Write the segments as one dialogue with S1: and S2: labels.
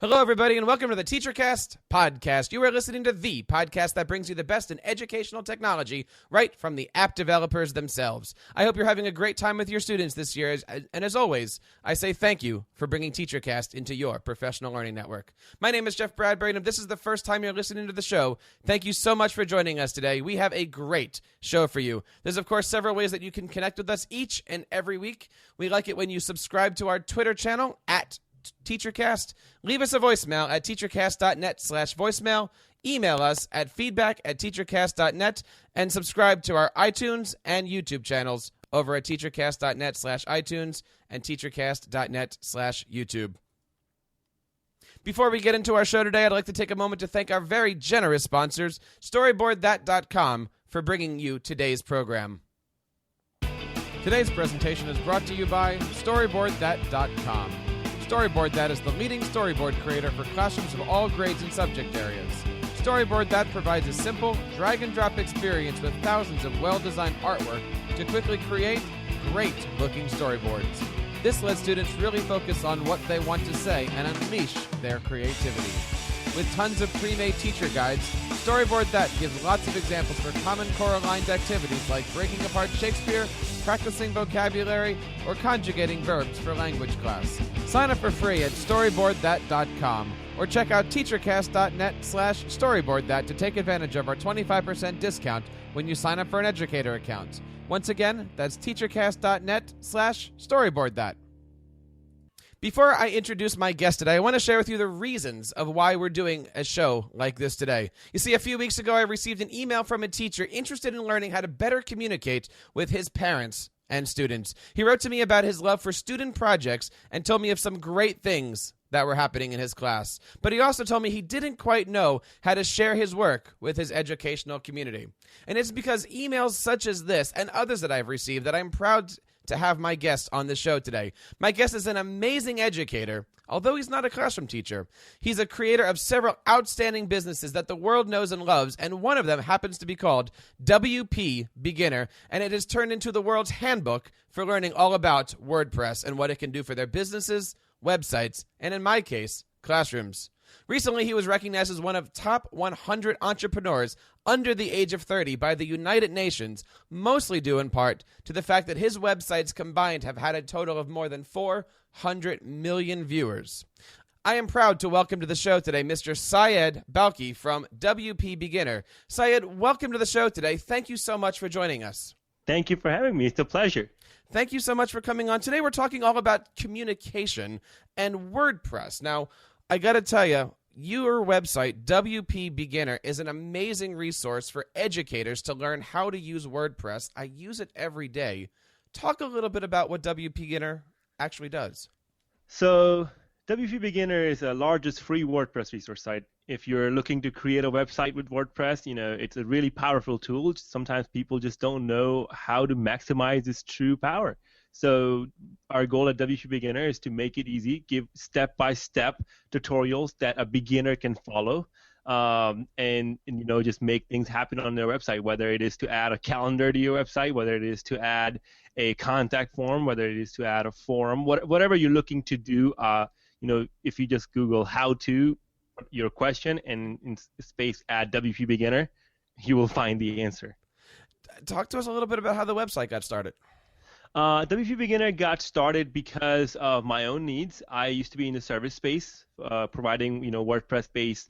S1: Hello, everybody, and welcome to the TeacherCast podcast. You are listening to the podcast that brings you the best in educational technology right from the app developers themselves. I hope you're having a great time with your students this year, and as always, I say thank you for bringing TeacherCast into your professional learning network. My name is Jeff Bradbury, and if this is the first time you're listening to the show, thank you so much for joining us today. We have a great show for you. There's, of course, several ways that you can connect with us each and every week. We like it when you subscribe to our Twitter channel at TeacherCast. Leave us a voicemail at teachercast.net/voicemail. Email us at feedback@teachercast.net and subscribe to our iTunes and YouTube channels over at teachercast.net/iTunes and teachercast.net/YouTube. Before we get into our show today, I'd like to take a moment to thank our very generous sponsors, StoryboardThat.com, for bringing you today's program. Today's presentation is brought to you by StoryboardThat.com. Storyboard That is the leading storyboard creator for classrooms of all grades and subject areas. Storyboard That provides a simple, drag-and-drop experience with thousands of well-designed artwork to quickly create great-looking storyboards. This lets students really focus on what they want to say and unleash their creativity. With tons of pre-made teacher guides, Storyboard That gives lots of examples for common core-aligned activities like breaking apart Shakespeare, practicing vocabulary, or conjugating verbs for language class. Sign up for free at StoryboardThat.com or check out teachercast.net/StoryboardThat to take advantage of our 25% discount when you sign up for an educator account. Once again, that's teachercast.net/StoryboardThat. Before I introduce my guest today, I want to share with you the reasons of why we're doing a show like this today. You see, a few weeks ago, I received an email from a teacher interested in learning how to better communicate with his parents and students. He wrote to me about his love for student projects and told me of some great things that were happening in his class. But he also told me he didn't quite know how to share his work with his educational community. And it's because emails such as this and others that I've received that I'm proud to have my guest on the show today. My guest is an amazing educator, although he's not a classroom teacher. He's a creator of several outstanding businesses that the world knows and loves, and one of them happens to be called WPBeginner, and it has turned into the world's handbook for learning all about WordPress and what it can do for their businesses, websites, and in my case, classrooms. Recently, he was recognized as one of top 100 entrepreneurs under the age of 30 by the United Nations, mostly due in part to the fact that his websites combined have had a total of more than 400 million viewers. I am proud to welcome to the show today Mr. Syed Balkhi from WPBeginner. Syed, welcome to the show today. Thank you so much for joining us.
S2: Thank you for having me. It's a pleasure.
S1: Thank you so much for coming on. Today we're talking all about communication and WordPress. Now, I got to tell you, your website, WPBeginner, is an amazing resource for educators to learn how to use WordPress. I use it every day. Talk a little bit about what WPBeginner actually does.
S2: So, WPBeginner is the largest free WordPress resource site. If you're looking to create a website with WordPress, it's a really powerful tool. Sometimes people just don't know how to maximize its true power. So our goal at WPBeginner is to make it easy, give step-by-step tutorials that a beginner can follow, and just make things happen on their website, whether it is to add a calendar to your website, whether it is to add a contact form, whether it is to add a forum, whatever you're looking to do. If you just Google how to your question and in space add WPBeginner, you will find the answer.
S1: Talk to us a little bit about how the website got started.
S2: WPBeginner got started because of my own needs. I used to be in the service space, providing WordPress-based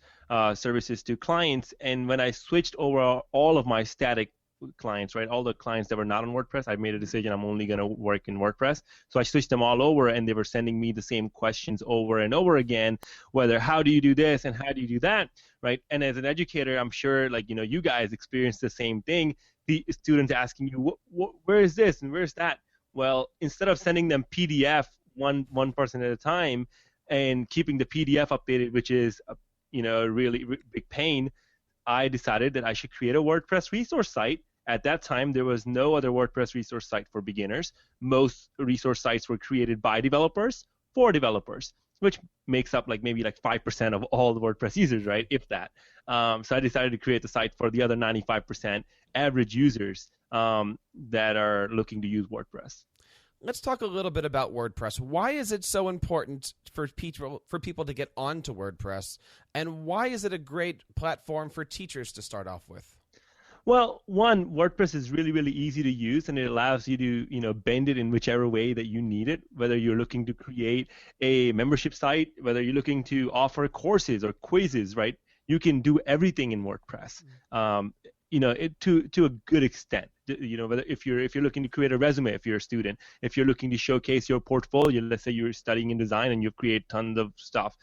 S2: services to clients. And when I switched over all of my static clients, right, all the clients that were not on WordPress, I made a decision I'm only going to work in WordPress. So I switched them all over, and they were sending me the same questions over and over again, whether how do you do this and how do you do that, right? And as an educator, I'm sure you guys experience the same thing. The students asking you, where is this and where's that? Well, instead of sending them PDF one person at a time and keeping the PDF updated, which is a really big pain, I decided that I should create a WordPress resource site. At that time, there was no other WordPress resource site for beginners. Most resource sites were created by developers for developers, which makes up maybe 5% of all the WordPress users, right? If that. So I decided to create the site for the other 95% average users that are looking to use WordPress.
S1: Let's talk a little bit about WordPress. Why is it so important for people to get onto WordPress, and why is it a great platform for teachers to start off with?
S2: Well, one, WordPress is really, really easy to use, and it allows you to, bend it in whichever way that you need it. Whether you're looking to create a membership site, whether you're looking to offer courses or quizzes, right? You can do everything in WordPress. To a good extent. Whether if you're looking to create a resume, if you're a student, if you're looking to showcase your portfolio, let's say you're studying in design and you create tons of stuff,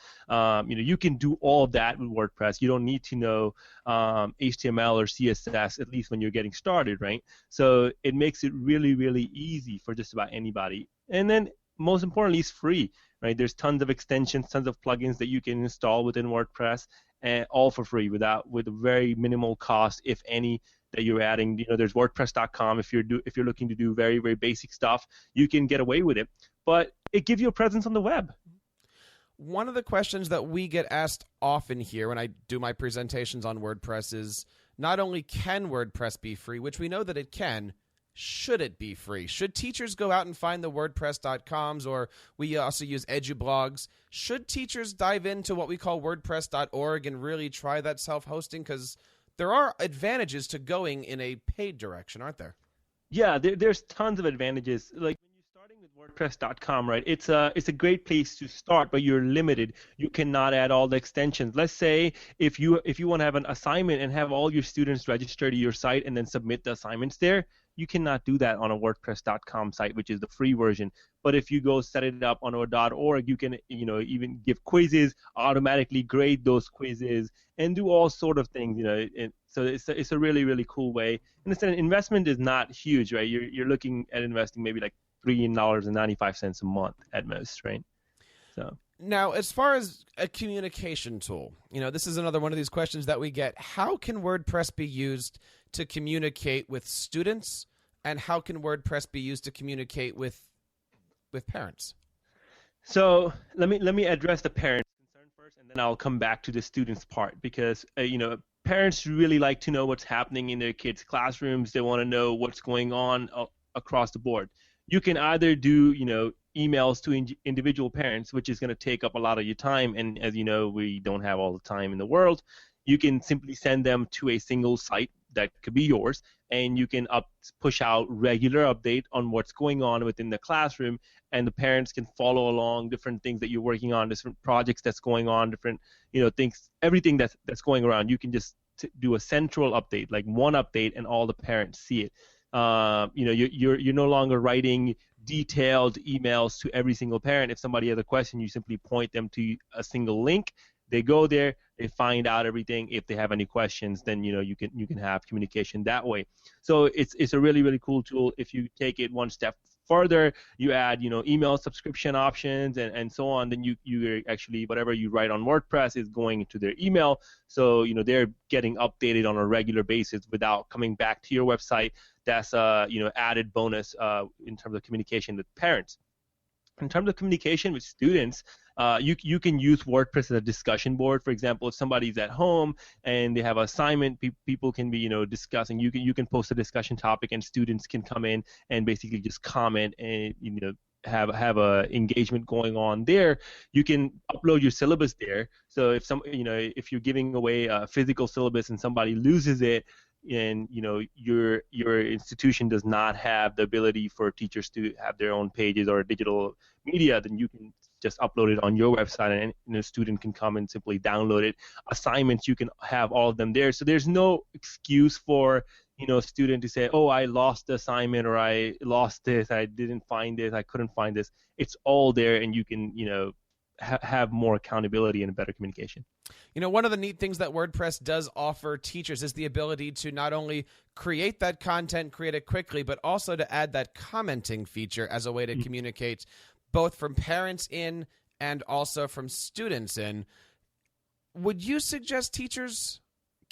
S2: you can do all that with WordPress. You don't need to know HTML or CSS, at least when you're getting started, right? So it makes it really, really easy for just about anybody. And then most importantly, it's free, right? There's tons of extensions, tons of plugins that you can install within WordPress, and all for free with very minimal cost, if any, that you're adding. There's WordPress.com. If you're looking to do very, very basic stuff, you can get away with it. But it gives you a presence on the web.
S1: One of the questions that we get asked often here when I do my presentations on WordPress is not only can WordPress be free, which we know that it can, should it be free? Should teachers go out and find the WordPress.coms, or we also use EduBlogs? Should teachers dive into what we call WordPress.org and really try that self-hosting? Because there are advantages to going in a paid direction, aren't there?
S2: Yeah, there's tons of advantages. Like when you're starting with WordPress.com, right? It's a great place to start, but you're limited. You cannot add all the extensions. Let's say if you want to have an assignment and have all your students register to your site and then submit the assignments there, you cannot do that on a WordPress.com site, which is the free version. But if you go set it up on a .org, you can even give quizzes, automatically grade those quizzes, and do all sort of things. So it's a really, really cool way. And it's an investment is not huge, right? You're looking at investing maybe like $3.95 a month at most, right? So.
S1: Now, as far as a communication tool, this is another one of these questions that we get. How can WordPress be used to communicate with students, and how can WordPress be used to communicate with parents?
S2: So let me address the parents' concern first, and then I'll come back to the students' part, because parents really like to know what's happening in their kids' classrooms. They want to know what's going on across the board. You can either do emails to individual parents, which is going to take up a lot of your time, and as you know, we don't have all the time in the world. You can simply send them to a single site that could be yours, and you can push out regular update on what's going on within the classroom, and the parents can follow along different things that you're working on, different projects that's going on, different things, everything that's going around. You can just do a central update, like one update, and all the parents see it. You're no longer writing detailed emails to every single parent. If somebody has a question, you simply point them to a single link. They go there, they find out everything. If they have any questions, then you can have communication that way. So it's a really, really cool tool. If you take it one step further, you add email subscription options and so on, then you actually, whatever you write on WordPress is going into their email, so they're getting updated on a regular basis without coming back to your website. That's added bonus in terms of communication with parents. In terms of communication with students, you can use WordPress as a discussion board. For example, if somebody's at home and they have an assignment, people can be discussing. You can post a discussion topic, and students can come in and basically just comment and have a engagement going on there. You can upload your syllabus there. So if you're giving away a physical syllabus and somebody loses it, and your institution does not have the ability for teachers to have their own pages or digital media, then you can just upload it on your website, and a student can come and simply download it. Assignments, you can have all of them there. So there's no excuse for a student to say, oh, I lost the assignment, or I lost this, I didn't find this, I couldn't find this. It's all there, and you can have more accountability and better communication.
S1: One of the neat things that WordPress does offer teachers is the ability to not only create that content, create it quickly, but also to add that commenting feature as a way to communicate both from parents in and also from students in. Would you suggest teachers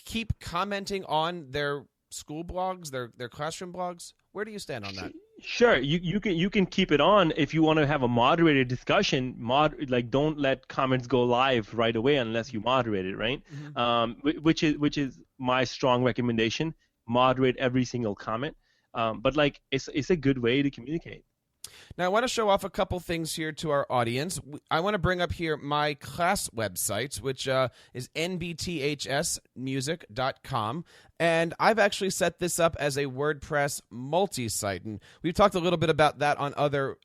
S1: keep commenting on their school blogs, their classroom blogs? Where do you stand on that?
S2: Sure, you can keep it on if you want to have a moderated discussion. Don't let comments go live right away unless you moderate it, right? Mm-hmm. Which is my strong recommendation. Moderate every single comment. But it's a good way to communicate.
S1: Now, I want to show off a couple things here to our audience. I want to bring up here my class website, which is nbthsmusic.com. And I've actually set this up as a WordPress multi-site. And we've talked a little bit about that on other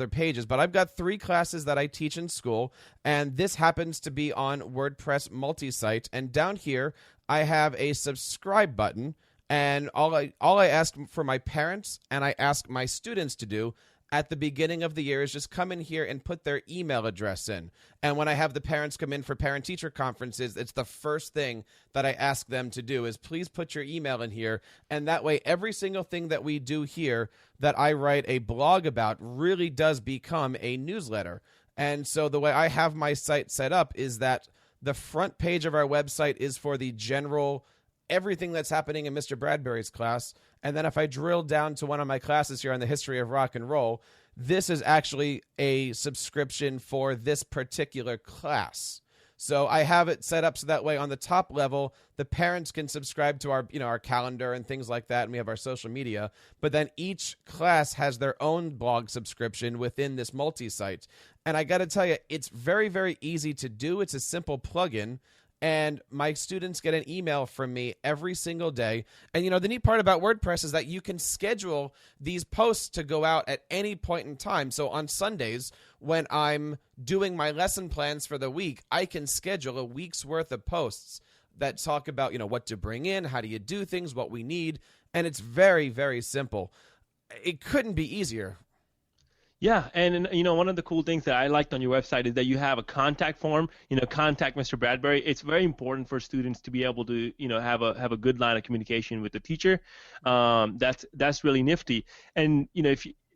S1: pages. But I've got 3 classes that I teach in school. And this happens to be on WordPress multi-site. And down here, I have a subscribe button. And all I ask for my parents and I ask my students to do at the beginning of the year is just come in here and put their email address in. And when I have the parents come in for parent-teacher conferences, it's the first thing that I ask them to do is please put your email in here. And that way, every single thing that we do here that I write a blog about really does become a newsletter. And so the way I have my site set up is that the front page of our website is for the general everything that's happening in Mr. Bradbury's class. And then if I drill down to one of my classes here on the history of rock and roll, this is actually a subscription for this particular class. So I have it set up so that way on the top level, the parents can subscribe to our calendar and things like that, and we have our social media. But then each class has their own blog subscription within this multi-site. And I got to tell you, it's very, very easy to do. It's a simple plugin. And my students get an email from me every single day. And, the neat part about WordPress is that you can schedule these posts to go out at any point in time. So on Sundays, when I'm doing my lesson plans for the week, I can schedule a week's worth of posts that talk about, what to bring in, how do you do things, what we need. And it's very, very simple. It couldn't be easier.
S2: Yeah, and one of the cool things that I liked on your website is that you have a contact form. Contact Mr. Bradbury. It's very important for students to be able to have a good line of communication with the teacher. That's really nifty. And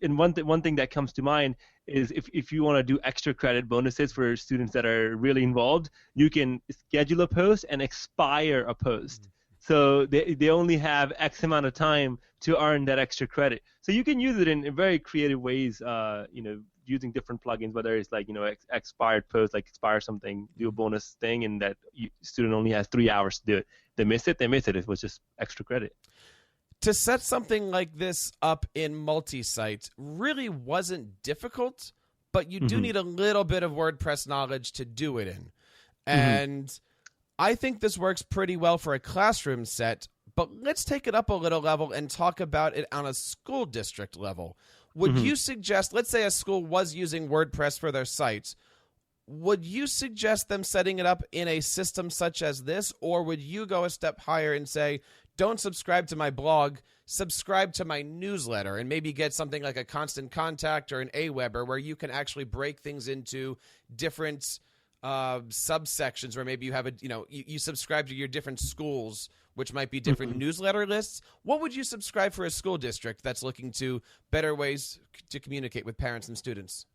S2: one thing that comes to mind is if you want to do extra credit bonuses for students that are really involved, you can schedule a post and expire a post. Mm-hmm. So they only have X amount of time to earn that extra credit. So you can use it in very creative ways, using different plugins, whether it's like, expired post, like expire something, do a bonus thing, and that student only has 3 hours to do it. They miss it. It was just extra credit.
S1: To set something like this up in multi-site really wasn't difficult, but you do need a little bit of WordPress knowledge to do it in. And I think this works pretty well for a classroom set, but let's take it up a little level and talk about it on a school district level. Would you suggest, let's say a school was using WordPress for their sites, would you suggest them setting it up in a system such as this, or would you go a step higher and say, don't subscribe to my blog, subscribe to my newsletter, and maybe get something like a Constant Contact or an Aweber where you can actually break things into different subsections where maybe you have you subscribe to your different schools, which might be different newsletter lists. What would you subscribe for a school district that's looking to better ways to communicate with parents and students?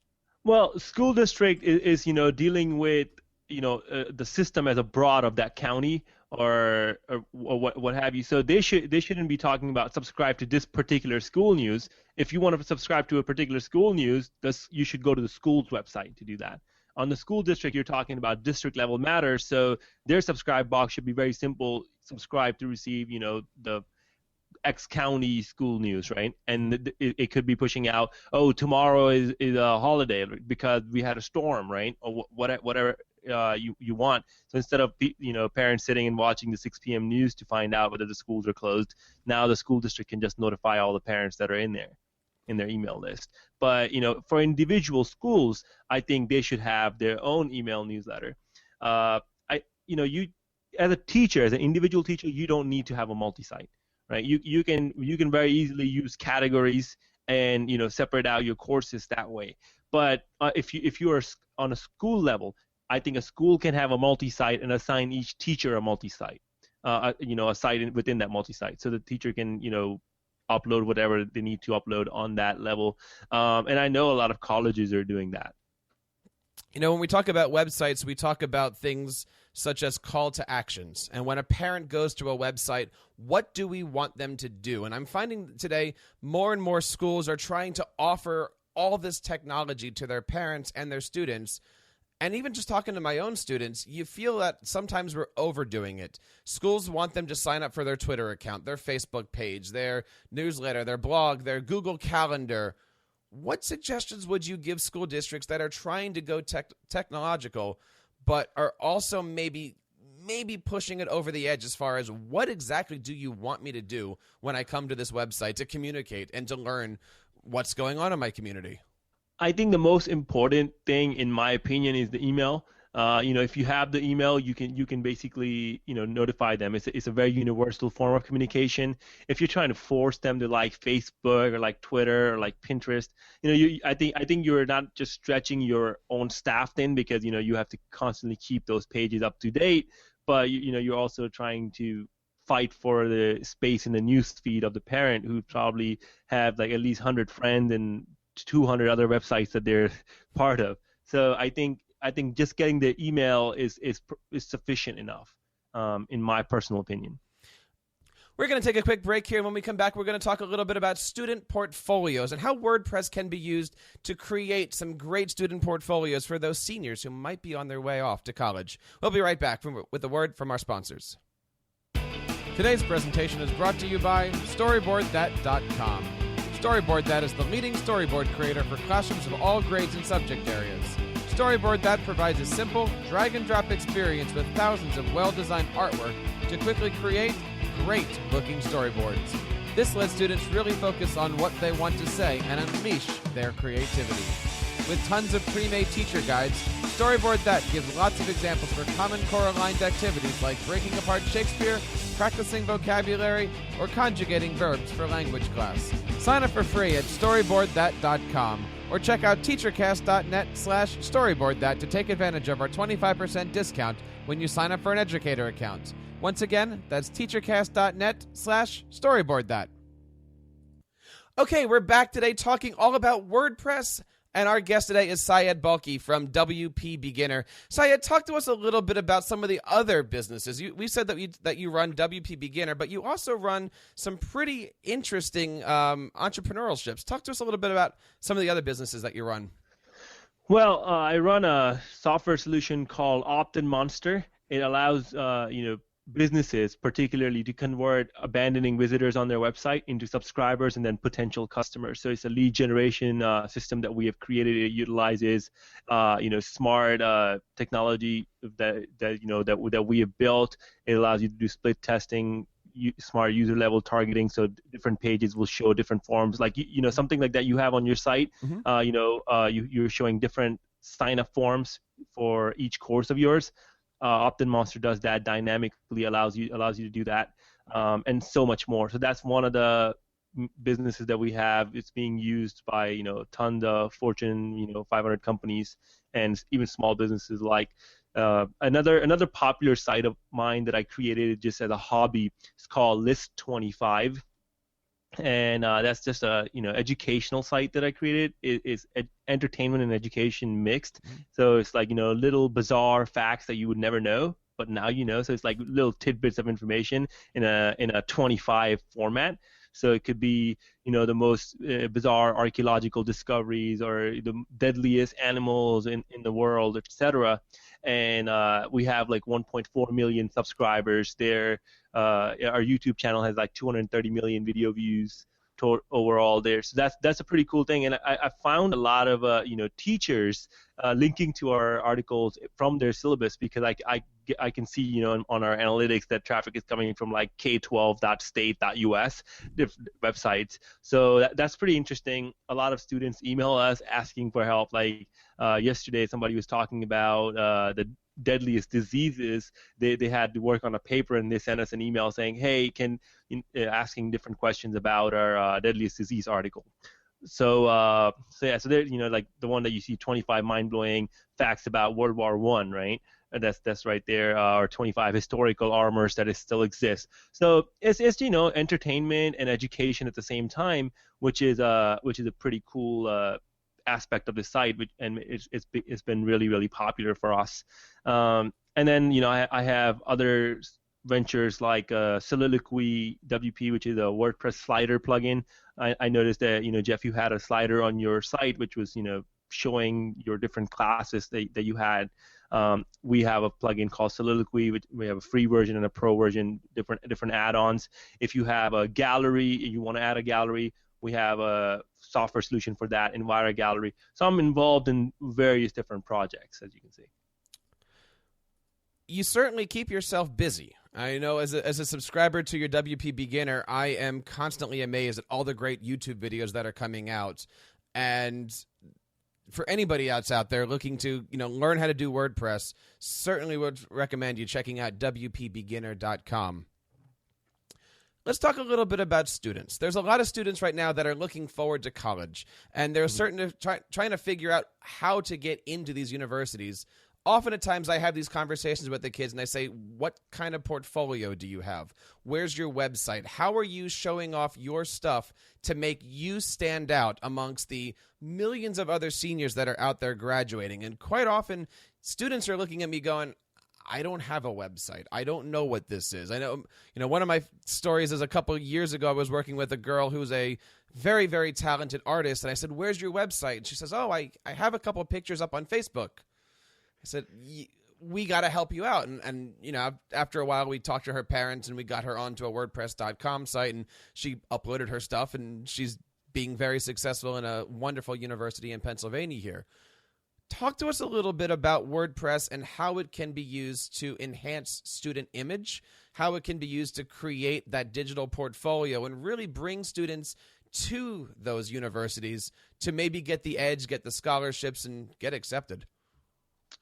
S2: Well, school district is dealing with the system as a broad of that county or what have you. So they shouldn't be talking about subscribe to this particular school news. If you want to subscribe to a particular school news, you should go to the school's website to do that. On the school district, you're talking about district level matters, so their subscribe box should be very simple. Subscribe to receive, the X county school news, right? And it could be pushing out, tomorrow is a holiday because we had a storm, right? Or whatever you want. So instead of parents sitting and watching the 6 p.m. news to find out whether the schools are closed, now the school district can just notify all the parents that are in their email list. But for individual schools, I think they should have their own email newsletter. You as a teacher, as an individual teacher, you don't need to have a multi-site, right? You can very easily use categories and separate out your courses that way. But if you are on a school level, I think a school can have a multi-site and assign each teacher a multi-site, a site within that multi-site, so the teacher can upload whatever they need to upload on that level. And I know a lot of colleges are doing that.
S1: When we talk about websites, we talk about things such as call to actions. And when a parent goes to a website, what do we want them to do? And I'm finding today more and more schools are trying to offer all this technology to their parents and their students. And even just talking to my own students, you feel that sometimes we're overdoing it. Schools want them to sign up for their Twitter account, their Facebook page, their newsletter, their blog, their Google Calendar. what suggestions would you give school districts that are trying to go technological, but are also maybe pushing it over the edge as far as what exactly do you want me to do when I come to this website to communicate and to learn what's going on in my community?
S2: I think the most important thing, in my opinion, is the email. If you have the email, you can basically notify them. It's a very universal form of communication. If you're trying to force them to like Facebook or like Twitter or like Pinterest, I think you're not just stretching your own staff thin, because you have to constantly keep those pages up to date, but you're also trying to fight for the space in the news feed of the parent, who probably have like at least 100 friends and 200 other websites that they're part of. So I think just getting the email is sufficient enough, in my personal opinion.
S1: We're going to take a quick break here, and when we come back, we're going to talk a little bit about student portfolios and how WordPress can be used to create some great student portfolios for those seniors who might be on their way off to college. We'll be right back with a word from our sponsors. Today's presentation is brought to you by StoryboardThat.com. Storyboard That is the leading storyboard creator for classrooms of all grades and subject areas. Storyboard That provides a simple, drag-and-drop experience with thousands of well-designed artwork to quickly create great-looking storyboards. This lets students really focus on what they want to say and unleash their creativity. With tons of pre-made teacher guides, Storyboard That gives lots of examples for common core-aligned activities like breaking apart Shakespeare, practicing vocabulary, or conjugating verbs for language class. Sign up for free at StoryboardThat.com or check out teachercast.net/StoryboardThat to take advantage of our 25% discount when you sign up for an educator account. Once again, that's teachercast.net/StoryboardThat. Okay, we're back today talking all about WordPress. And our guest today is Syed Balkhi from WPBeginner. Syed, talk to us a little bit about some of the other businesses. We said that you run WPBeginner, but you also run some pretty interesting entrepreneurialships. Talk to us a little bit about some of the other businesses that you run.
S2: Well, I run a software solution called Monster. It allows businesses particularly to convert abandoning visitors on their website into subscribers and then potential customers. So it's a lead generation system that we have created. It utilizes smart technology that we have built. It allows you to do split testing, smart user level targeting, so different pages will show different forms, like something like that you have on your site. Mm-hmm. You're showing different sign up forms for each course of yours. Monster does that dynamically, allows you to do that, and so much more. So that's one of the businesses that we have. It's being used by tons of Fortune 500 companies and even small businesses. Like another popular site of mine that I created just as a hobby is called List25. And that's just a educational site that I created. It's entertainment and education mixed. Mm-hmm. So it's like little bizarre facts that you would never know, but now you know. So it's like little tidbits of information in a 25 format. So it could be the most bizarre archaeological discoveries or the deadliest animals in the world, etc. And we have like 1.4 million subscribers there. Our YouTube channel has like 230 million video views overall there. So that's a pretty cool thing. And I found a lot of teachers linking to our articles from their syllabus, because I can see on our analytics that traffic is coming from like k12.state.us websites. So that's pretty interesting. A lot of students email us asking for help. Like yesterday, somebody was talking about the deadliest diseases. They had to work on a paper, and they sent us an email saying, hey, asking different questions about our deadliest disease article. So they're like the one that you see, 25 mind-blowing facts about World War I, right? That's right there, or 25 historical armors that still exist. So it's entertainment and education at the same time, which is a pretty cool aspect of the site, and it's been really, really popular for us. And then I have other ventures like Soliloquy WP, which is a WordPress slider plugin. I noticed that Jeff, you had a slider on your site which was showing your different classes that you had. We have a plugin called Soliloquy. We have a free version and a pro version, different add-ons. If you have a gallery and you want to add a gallery, We have a software solution for that, Enviro Gallery. So I'm involved in various different projects, as you can see.
S1: You certainly keep yourself busy. I know as a subscriber to your WP Beginner, I am constantly amazed at all the great YouTube videos that are coming out. And for anybody else out there looking to, learn how to do WordPress, certainly would recommend you checking out WPBeginner.com. Let's talk a little bit about students. There's a lot of students right now that are looking forward to college, and they're trying to figure out how to get into these universities. Often at times I have these conversations with the kids and I say, what kind of portfolio do you have? Where's your website? How are you showing off your stuff to make you stand out amongst the millions of other seniors that are out there graduating? And quite often students are looking at me going, I don't have a website. I don't know what this is. I know, one of my stories is a couple of years ago, I was working with a girl who's a very, very talented artist. And I said, where's your website? And she says, oh, I have a couple of pictures up on Facebook. I said, we got to help you out. And after a while, we talked to her parents and we got her onto a WordPress.com site, and she uploaded her stuff, and she's being very successful in a wonderful university in Pennsylvania here. Talk to us a little bit about WordPress and how it can be used to enhance student image, how it can be used to create that digital portfolio and really bring students to those universities to maybe get the edge, get the scholarships, and get accepted.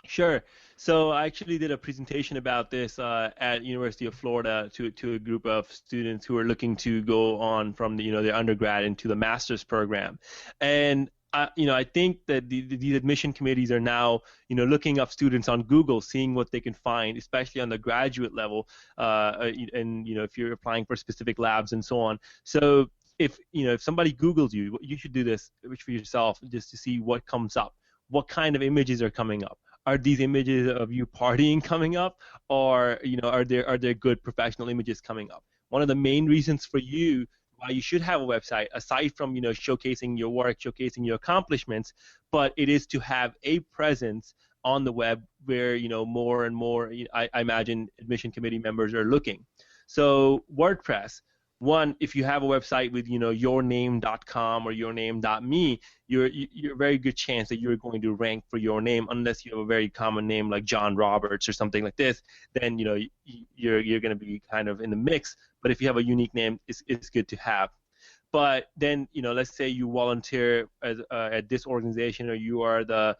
S2: Sure. So I actually did a presentation about this at University of Florida to a group of students who are looking to go on from their undergrad into the master's program. And I think that these admission committees are now, looking up students on Google, seeing what they can find, especially on the graduate level, and if you're applying for specific labs and so on. So if somebody Googles you, you should do this for yourself just to see what comes up, what kind of images are coming up. Are these images of you partying coming up, or are there good professional images coming up? One of the main reasons for you why you should have a website, aside from showcasing your work, showcasing your accomplishments, but it is to have a presence on the web where more and more I imagine admission committee members are looking. So WordPress. One, if you have a website with yourname.com or yourname.me, you're a very good chance that you're going to rank for your name, unless you have a very common name like John Roberts or something like this. Then you're going to be kind of in the mix. But if you have a unique name, it's good to have. But then let's say you volunteer at this organization, or you are the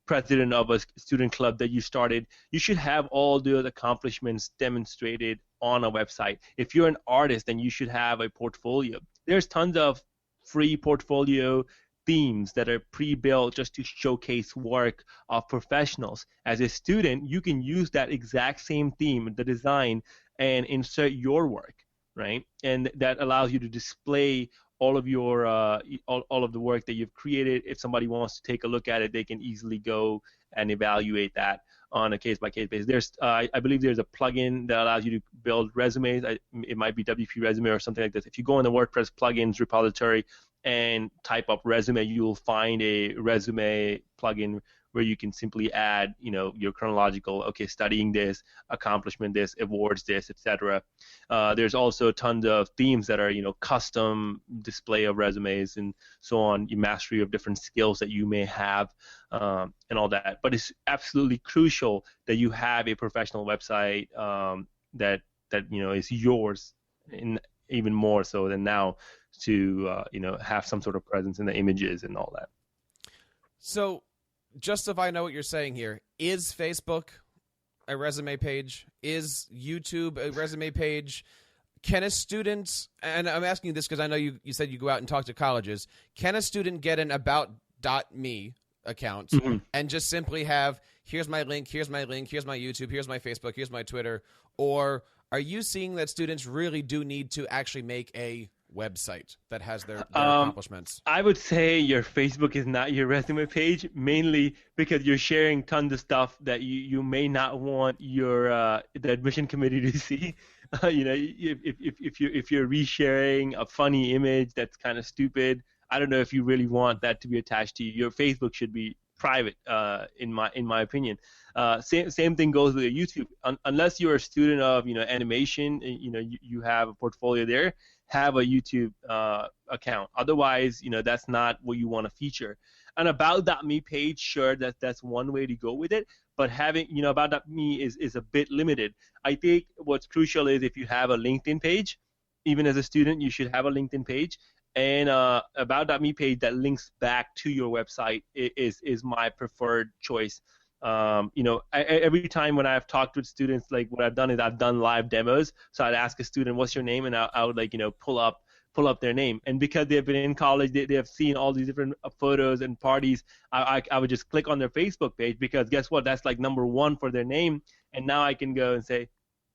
S2: president of a student club that you started. You should have all the accomplishments demonstrated on a website. If you're an artist, then you should have a portfolio. There's tons of free portfolio themes that are pre-built just to showcase work of professionals. As a student, you can use that exact same theme, the design, and insert your work, right? And that allows you to display all of your all of the work that you've created. If somebody wants to take a look at it, they can easily go and evaluate that on a case-by-case basis. There's, I believe there's a plugin that allows you to build resumes. It might be WP Resume or something like this. If you go in the WordPress plugins repository and type up resume, you'll find a resume plugin where you can simply add, your chronological, okay, studying this, accomplishment this, awards this, etc. There's also tons of themes that are, custom display of resumes and so on, your mastery of different skills that you may have, and all that. But it's absolutely crucial that you have a professional website that is yours, and even more so than now, to have some sort of presence in the images and all that.
S1: So, just if I know what you're saying here, is Facebook a resume page? Is YouTube a resume page? Can a student, and I'm asking you this because I know you said you go out and talk to colleges, can a student get an about.me account and just simply have, here's my link, here's my YouTube, here's my Facebook, here's my Twitter? Or are you seeing that students really do need to actually make a website that has their accomplishments?
S2: I would say your Facebook is not your resume page, mainly because you're sharing tons of stuff that you may not want your the admission committee to see. If you're resharing a funny image that's kind of stupid, I don't know if you really want that to be attached to you. Your Facebook should be private, in my opinion. Same thing goes with YouTube. Unless you're a student of animation, you have a portfolio there. Have a YouTube account. Otherwise, that's not what you want to feature. An About.me page, sure, that's one way to go with it. But having About.me is a bit limited. I think what's crucial is if you have a LinkedIn page, even as a student, you should have a LinkedIn page. And About.me page that links back to your website is my preferred choice. Every time when I've talked with students, like what I've done is I've done live demos. So I'd ask a student, "What's your name?" and I would pull up their name. And because they've been in college, they have seen all these different photos and parties. I would just click on their Facebook page, because guess what? That's like number one for their name. And now I can go and say,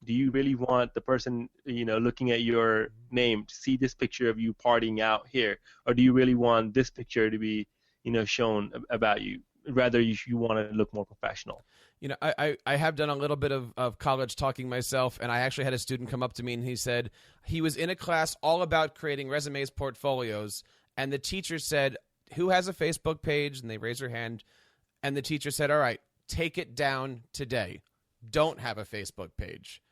S2: do you really want the person looking at your name to see this picture of you partying out here, or do you really want this picture to be shown about you? Rather, you want to look more professional.
S1: I have done a little bit of college talking myself, and I actually had a student come up to me and he said he was in a class all about creating resumes, portfolios, and the teacher said, "Who has a Facebook page?" And they raised their hand, and the teacher said, "All right, take it down today. Don't have a Facebook page."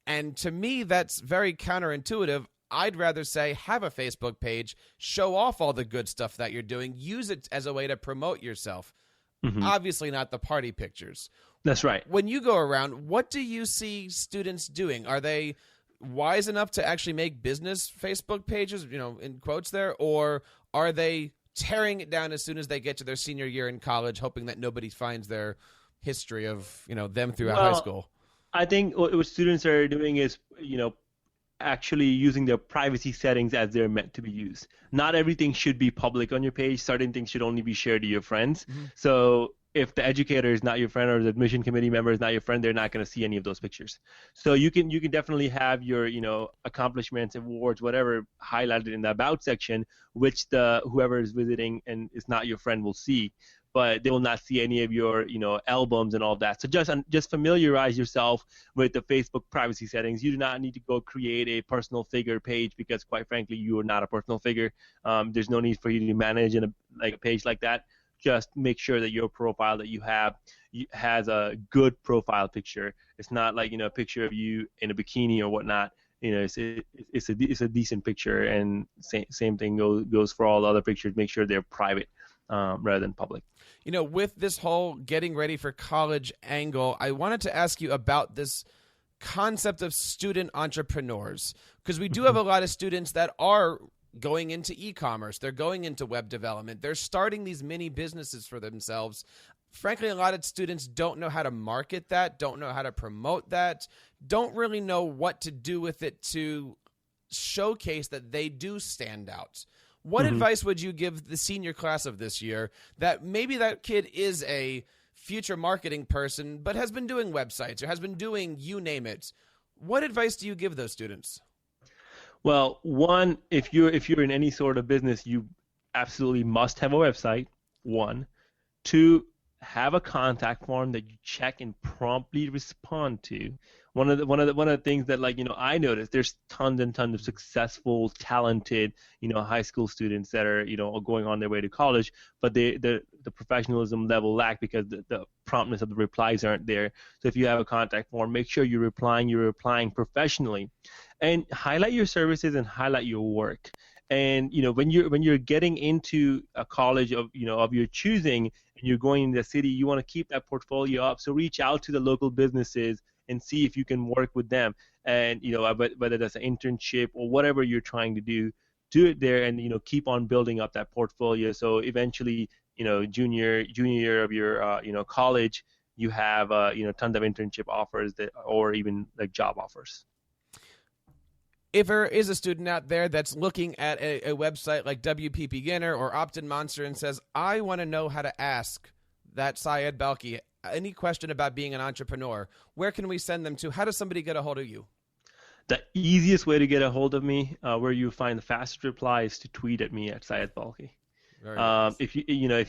S1: And to me, that's very counterintuitive. I'd rather say have a Facebook page, show off all the good stuff that you're doing, use it as a way to promote yourself. Mm-hmm. Obviously not the party pictures.
S2: That's right.
S1: When you go around, what do you see students doing? Are they wise enough to actually make business Facebook pages, in quotes there, or are they tearing it down as soon as they get to their senior year in college, hoping that nobody finds their history of, them throughout high school?
S2: I think what students are doing is, actually using their privacy settings as they're meant to be used. Not everything should be public on your page. Certain things should only be shared to your friends. Mm-hmm. So if the educator is not your friend or the admission committee member is not your friend, they're not going to see any of those pictures. So you can definitely have your accomplishments, awards, whatever highlighted in the about section, which the whoever is visiting and is not your friend will see. But they will not see any of your, albums and all that. So just familiarize yourself with the Facebook privacy settings. You do not need to go create a personal figure page, because, quite frankly, you are not a personal figure. There's no need for you to manage a page like that. Just make sure that your profile that you have has a good profile picture. It's not like a picture of you in a bikini or whatnot. It's a decent picture, and same thing goes for all the other pictures. Make sure they're private rather than public.
S1: With this whole getting ready for college angle, I wanted to ask you about this concept of student entrepreneurs, because we do have a lot of students that are going into e-commerce. They're going into web development. They're starting these mini businesses for themselves. Frankly, a lot of students don't know how to market that, don't know how to promote that, don't really know what to do with it to showcase that they do stand out. What advice would you give the senior class of this year that maybe that kid is a future marketing person but has been doing websites or has been doing you name it? What advice do you give those students?
S2: Well, one, if you're in any sort of business, you absolutely must have a website. One. Two, have a contact form that you check and promptly respond to. One of the things that I noticed, there's tons and tons of successful, talented high school students that are going on their way to college, but the professionalism level lack because the promptness of the replies aren't there. So if you have a contact form, make sure you're replying professionally, and highlight your services and highlight your work. And when you're getting into a college of your choosing and you're going into the city, you want to keep that portfolio up. So reach out to the local businesses and see if you can work with them. And whether that's an internship or whatever you're trying to do it there, and keep on building up that portfolio. So eventually, junior year of your college, you have tons of internship offers or even like job offers.
S1: If there is a student out there that's looking at a website like WPBeginner or Opt-in Monster and says, I want to know how to ask that Syed Balkhi any question about being an entrepreneur, where can we send them to? How does somebody get a hold of you?
S2: The easiest way to get a hold of me, where you find the fastest reply, is to tweet at me at Syed Balkhi. Nice. If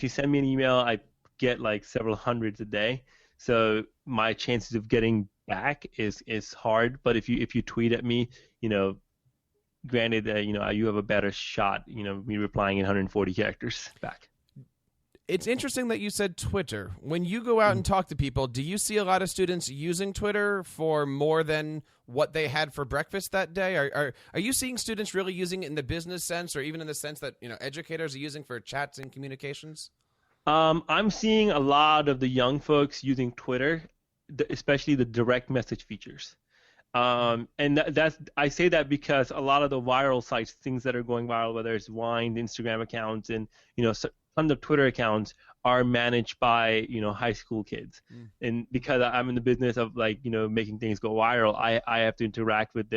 S2: you send me an email, I get like several hundreds a day, so my chances of getting back is hard. But if you tweet at me, granted that you have a better shot, me replying in 140 characters back.
S1: It's interesting that you said Twitter. When you go out and talk to people, do you see a lot of students using Twitter for more than what they had for breakfast that day? Are you seeing students really using it in the business sense, or even in the sense that educators are using for chats and communications?
S2: I'm seeing a lot of the young folks using Twitter, especially the direct message features. And I say that because a lot of the viral sites, things that are going viral, whether it's Vine, Instagram accounts, and tons of Twitter accounts are managed by high school kids. And because I'm in the business of making things go viral, I have to interact with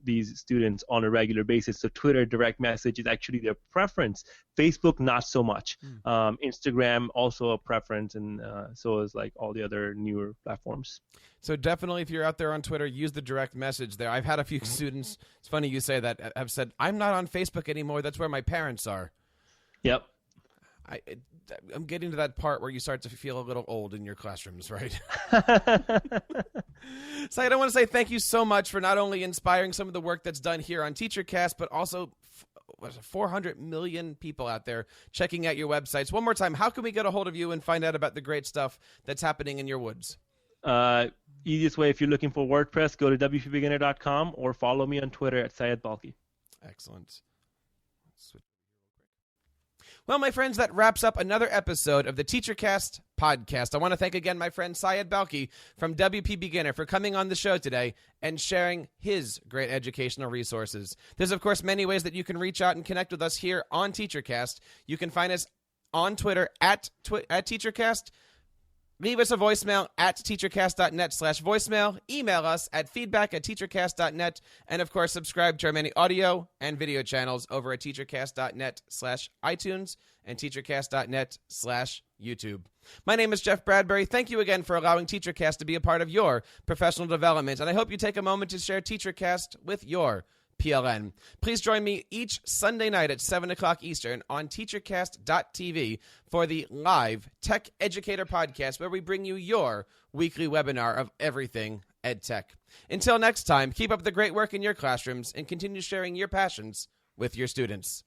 S2: these students on a regular basis. So Twitter direct message is actually their preference. Facebook not so much. Instagram also a preference, and so is all the other newer platforms.
S1: So definitely, if you're out there on Twitter, use the direct message there. I've had a few students, it's funny you say that, have said, I'm not on Facebook anymore. That's where my parents are.
S2: Yep.
S1: I'm getting to that part where you start to feel a little old in your classrooms, right? Syed, I want to say thank you so much for not only inspiring some of the work that's done here on TeacherCast, but also 400 million people out there checking out your websites. One more time, how can we get a hold of you and find out about the great stuff that's happening in your woods?
S2: Easiest way, if you're looking for WordPress, go to WPBeginner.com or follow me on Twitter at Syed Balkhi.
S1: Excellent. Well, my friends, that wraps up another episode of the TeacherCast podcast. I want to thank again my friend Syed Balkhi from WPBeginner for coming on the show today and sharing his great educational resources. There's, of course, many ways that you can reach out and connect with us here on TeacherCast. You can find us on Twitter at TeacherCast. Leave us a voicemail at teachercast.net/voicemail. Email us at feedback@teachercast.net. And, of course, subscribe to our many audio and video channels over at teachercast.net/iTunes and teachercast.net/YouTube. My name is Jeff Bradbury. Thank you again for allowing TeacherCast to be a part of your professional development. And I hope you take a moment to share TeacherCast with your PLN. Please join me each Sunday night at 7 o'clock Eastern on teachercast.tv for the live Tech Educator podcast, where we bring you your weekly webinar of everything EdTech. Until next time, keep up the great work in your classrooms and continue sharing your passions with your students.